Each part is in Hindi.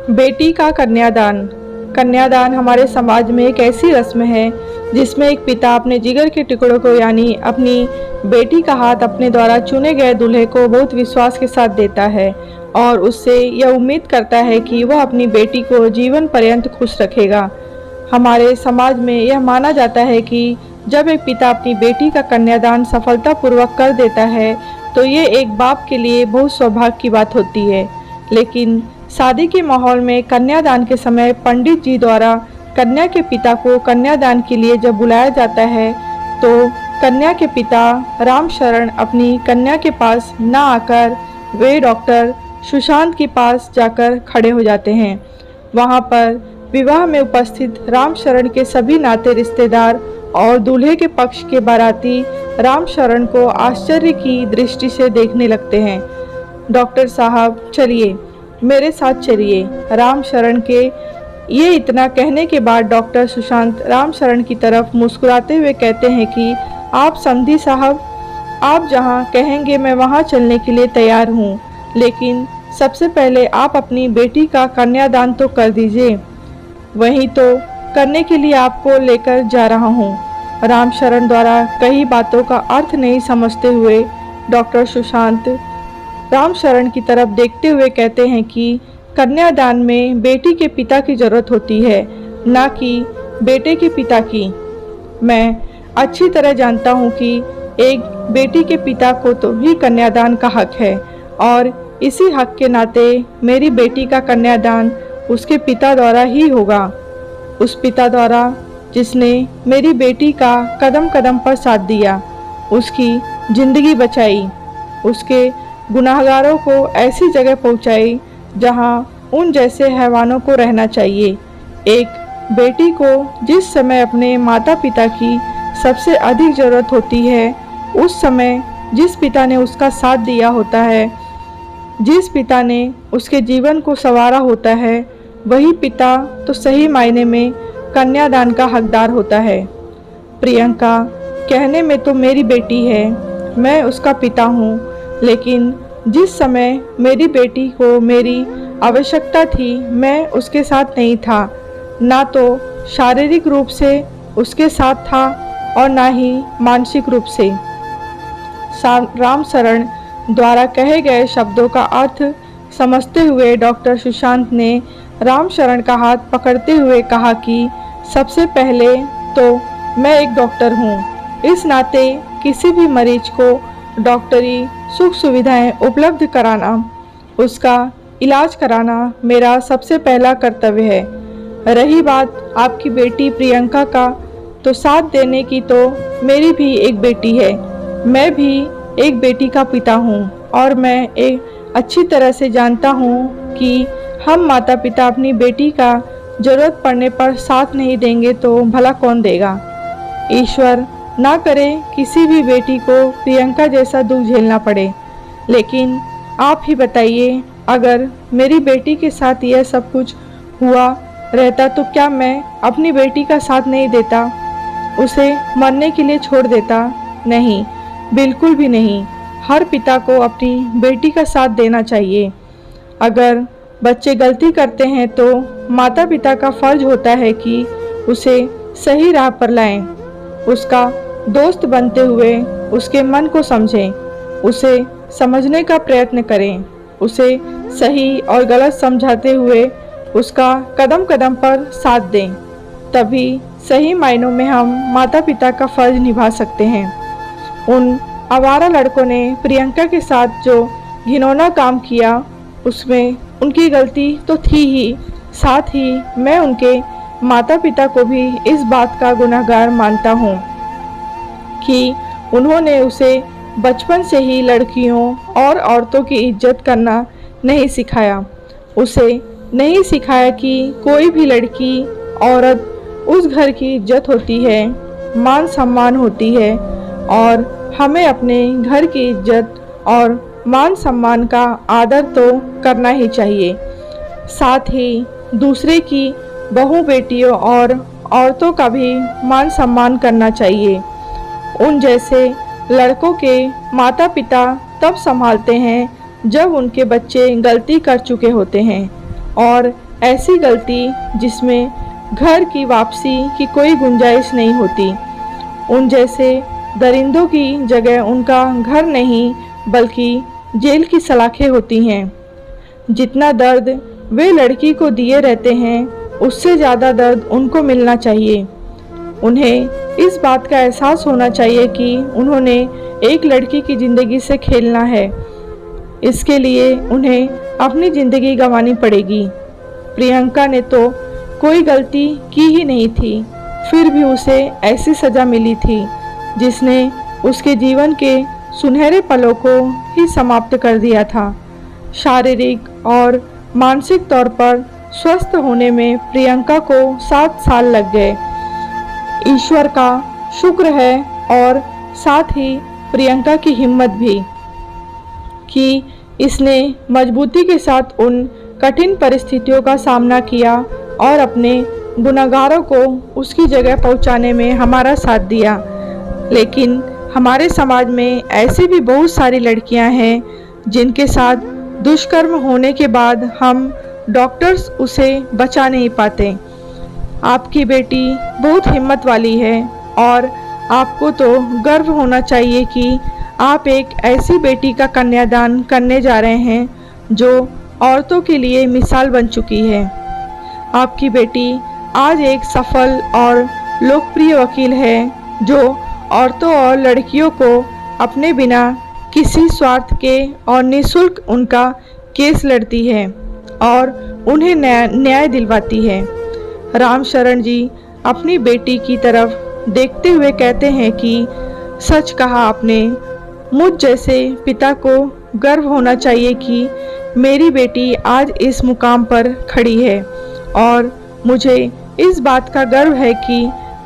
बेटी का कन्यादान। कन्यादान हमारे समाज में एक ऐसी रस्म है जिसमें एक पिता अपने जिगर के टुकड़ों को यानी अपनी बेटी का हाथ अपने द्वारा चुने गए दूल्हे को बहुत विश्वास के साथ देता है और उससे यह उम्मीद करता है कि वह अपनी बेटी को जीवन पर्यंत खुश रखेगा। हमारे समाज में यह माना जाता है कि जब एक पिता अपनी बेटी का कन्यादान सफलतापूर्वक कर देता है तो ये एक बाप के लिए बहुत सौभाग्य की बात होती है। लेकिन शादी के माहौल में कन्यादान के समय पंडित जी द्वारा कन्या के पिता को कन्यादान के लिए जब बुलाया जाता है तो कन्या के पिता राम शरण अपनी कन्या के पास न आकर वे डॉक्टर सुशांत के पास जाकर खड़े हो जाते हैं। वहां पर विवाह में उपस्थित राम शरण के सभी नाते रिश्तेदार और दूल्हे के पक्ष के बाराती राम शरण को आश्चर्य की दृष्टि से देखने लगते हैं। डॉक्टर साहब चलिए, मेरे साथ चलिए। राम शरण के ये इतना कहने के बाद डॉक्टर सुशांत राम शरण की तरफ मुस्कुराते हुए कहते हैं कि आप समधी साहब, आप जहाँ कहेंगे मैं वहाँ चलने के लिए तैयार हूँ, लेकिन सबसे पहले आप अपनी बेटी का कन्यादान तो कर दीजिए। वहीं तो करने के लिए आपको लेकर जा रहा हूँ। राम शरण द्वारा कई बातों का अर्थ नहीं समझते हुए डॉक्टर सुशांत राम शरण की तरफ देखते हुए कहते हैं कि कन्यादान में बेटी के पिता की जरूरत होती है, ना कि बेटे के पिता की। मैं अच्छी तरह जानता हूँ कि एक बेटी के पिता को तो भी कन्यादान का हक है और इसी हक के नाते मेरी बेटी का कन्यादान उसके पिता द्वारा ही होगा। उस पिता द्वारा जिसने मेरी बेटी का कदम कदम पर साथ दिया, उसकी जिंदगी बचाई, उसके गुनाहगारों को ऐसी जगह पहुंचाई जहां उन जैसे हैवानों को रहना चाहिए। एक बेटी को जिस समय अपने माता पिता की सबसे अधिक ज़रूरत होती है, उस समय जिस पिता ने उसका साथ दिया होता है, जिस पिता ने उसके जीवन को संवारा होता है, वही पिता तो सही मायने में कन्यादान का हकदार होता है। प्रियंका कहने में तो मेरी बेटी है, मैं उसका पिता हूँ, लेकिन जिस समय मेरी बेटी को मेरी आवश्यकता थी मैं उसके साथ नहीं था, ना तो शारीरिक रूप से उसके साथ था और ना ही मानसिक रूप से। राम शरण द्वारा कहे गए शब्दों का अर्थ समझते हुए डॉक्टर सुशांत ने राम शरण का हाथ पकड़ते हुए कहा कि सबसे पहले तो मैं एक डॉक्टर हूँ, इस नाते किसी भी मरीज को डॉक्टरी सुख सुविधाएं उपलब्ध कराना, उसका इलाज कराना मेरा सबसे पहला कर्तव्य है। रही बात आपकी बेटी प्रियंका का, तो साथ देने की तो मेरी भी एक बेटी है। मैं भी एक बेटी का पिता हूँ और मैं एक अच्छी तरह से जानता हूँ कि हम माता पिता अपनी बेटी का जरूरत पड़ने पर साथ नहीं देंगे तो भला कौन देगा। ईश्वर ना करे किसी भी बेटी को प्रियंका जैसा दुख झेलना पड़े, लेकिन आप ही बताइए, अगर मेरी बेटी के साथ यह सब कुछ हुआ रहता तो क्या मैं अपनी बेटी का साथ नहीं देता, उसे मरने के लिए छोड़ देता? नहीं, बिल्कुल भी नहीं। हर पिता को अपनी बेटी का साथ देना चाहिए। अगर बच्चे गलती करते हैं तो माता पिता का फर्ज होता है कि उसे सही राह पर लाएं, उसका दोस्त बनते हुए उसके मन को समझें, उसे समझने का प्रयत्न करें, उसे सही और गलत समझाते हुए उसका कदम कदम पर साथ दें। तभी सही मायनों में हम माता पिता का फर्ज निभा सकते हैं। उन आवारा लड़कों ने प्रियंका के साथ जो घिनौना काम किया उसमें उनकी गलती तो थी ही, साथ ही मैं उनके माता पिता को भी इस बात का गुनहगार मानता हूँ कि उन्होंने उसे बचपन से ही लड़कियों और औरतों की इज्जत करना नहीं सिखाया। उसे नहीं सिखाया कि कोई भी लड़की औरत उस घर की इज्जत होती है, मान सम्मान होती है और हमें अपने घर की इज्जत और मान सम्मान का आदर तो करना ही चाहिए। साथ ही दूसरे की बहू बेटियों और औरतों का भी मान सम्मान करना चाहिए। उन जैसे लड़कों के माता पिता तब संभालते हैं जब उनके बच्चे गलती कर चुके होते हैं और ऐसी गलती जिसमें घर की वापसी की कोई गुंजाइश नहीं होती। उन जैसे दरिंदों की जगह उनका घर नहीं बल्कि जेल की सलाखें होती हैं। जितना दर्द वे लड़की को दिए रहते हैं उससे ज़्यादा दर्द उनको मिलना चाहिए। उन्हें इस बात का एहसास होना चाहिए कि उन्होंने एक लड़की की ज़िंदगी से खेलना है। इसके लिए उन्हें अपनी ज़िंदगी गंवानी पड़ेगी। प्रियंका ने तो कोई गलती की ही नहीं थी, फिर भी उसे ऐसी सज़ा मिली थी जिसने उसके जीवन के सुनहरे पलों को ही समाप्त कर दिया था। शारीरिक और मानसिक तौर पर स्वस्थ होने में प्रियंका को 7 साल लग गए। ईश्वर का शुक्र है और साथ ही प्रियंका की हिम्मत भी कि इसने मजबूती के साथ उन कठिन परिस्थितियों का सामना किया और अपने गुनहगारों को उसकी जगह पहुंचाने में हमारा साथ दिया। लेकिन हमारे समाज में ऐसी भी बहुत सारी लड़कियां हैं जिनके साथ दुष्कर्म होने के बाद हम डॉक्टर्स उसे बचा नहीं पाते। आपकी बेटी बहुत हिम्मत वाली है और आपको तो गर्व होना चाहिए कि आप एक ऐसी बेटी का कन्यादान करने जा रहे हैं जो औरतों के लिए मिसाल बन चुकी है। आपकी बेटी आज एक सफल और लोकप्रिय वकील है जो औरतों और लड़कियों को अपने बिना किसी स्वार्थ के और निःशुल्क उनका केस लड़ती है और उन्हें न्याय दिलवाती है। राम शरण जी अपनी बेटी की तरफ देखते हुए कहते हैं कि सच कहा आपने, मुझ जैसे पिता को गर्व होना चाहिए कि मेरी बेटी आज इस मुकाम पर खड़ी है और मुझे इस बात का गर्व है कि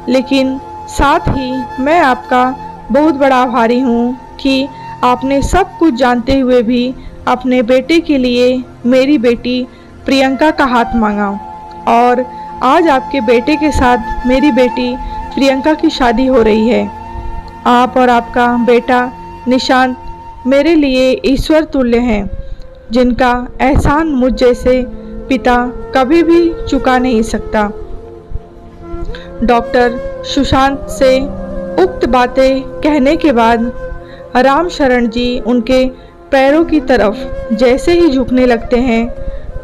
लेकिन साथ ही मैं आपका बहुत बड़ा आभारी हूँ कि आपने सब कुछ जानते हुए भी अपने बेटे के लिए मेरी बेटी प्रियंका का हाथ मांगा और आज आपके बेटे के साथ मेरी बेटी प्रियंका की शादी हो रही है। आप और आपका बेटा निशांत मेरे लिए ईश्वर तुल्य हैं जिनका एहसान मुझ जैसे पिता कभी भी चुका नहीं सकता। डॉक्टर सुशांत से उक्त बातें कहने के बाद राम शरण जी उनके पैरों की तरफ जैसे ही झुकने लगते हैं,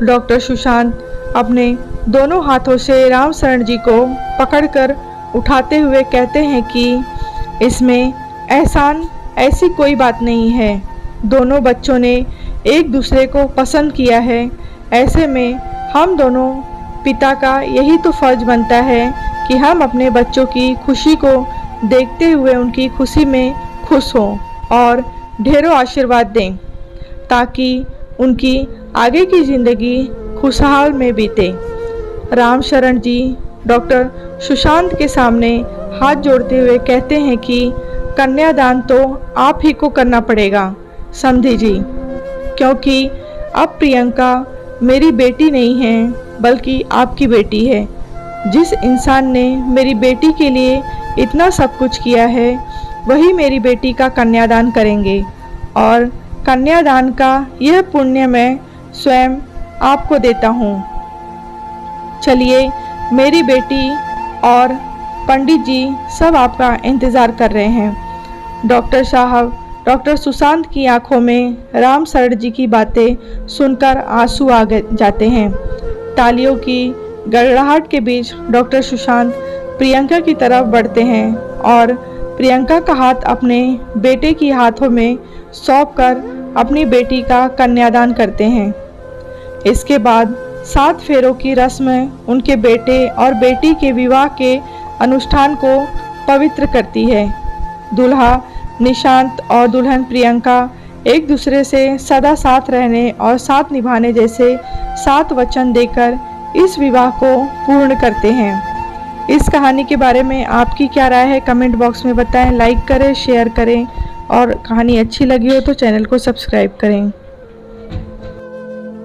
डॉक्टर सुशांत अपने दोनों हाथों से राम शरण जी को पकड़कर उठाते हुए कहते हैं कि इसमें एहसान ऐसी कोई बात नहीं है। दोनों बच्चों ने एक दूसरे को पसंद किया है। ऐसे में हम दोनों पिता का यही तो फर्ज बनता है कि हम अपने बच्चों की खुशी को देखते हुए उनकी खुशी में खुश हों और ढेरों आशीर्वाद दें ताकि उनकी आगे की ज़िंदगी खुशहाल में बीते। राम शरण जी डॉक्टर सुशांत के सामने हाथ जोड़ते हुए कहते हैं कि कन्यादान तो आप ही को करना पड़ेगा समधी जी, क्योंकि अब प्रियंका मेरी बेटी नहीं है बल्कि आपकी बेटी है। जिस इंसान ने मेरी बेटी के लिए इतना सब कुछ किया है वही मेरी बेटी का कन्यादान करेंगे और कन्यादान का यह पुण्य मैं स्वयं आपको देता हूँ। चलिए, मेरी बेटी और पंडित जी सब आपका इंतज़ार कर रहे हैं। डॉक्टर साहब, डॉक्टर सुशांत की आंखों में राम शरण जी की बातें सुनकर आंसू आ जाते हैं। तालियों की गड़गड़ाहट के बीच डॉक्टर सुशांत प्रियंका की तरफ बढ़ते हैं और प्रियंका का हाथ अपने बेटे की हाथों में सौंपकर अपनी बेटी का कन्यादान करते हैं। इसके बाद 7 फेरों की रस्म उनके बेटे और बेटी के विवाह के अनुष्ठान को पवित्र करती है। दूल्हा निशांत और दुल्हन प्रियंका एक दूसरे से सदा साथ रहने और साथ निभाने जैसे 7 वचन देकर इस विवाह को पूर्ण करते हैं। इस कहानी के बारे में आपकी क्या राय है कमेंट बॉक्स में बताएं। लाइक करें, शेयर करें और कहानी अच्छी लगी हो तो चैनल को सब्सक्राइब करें।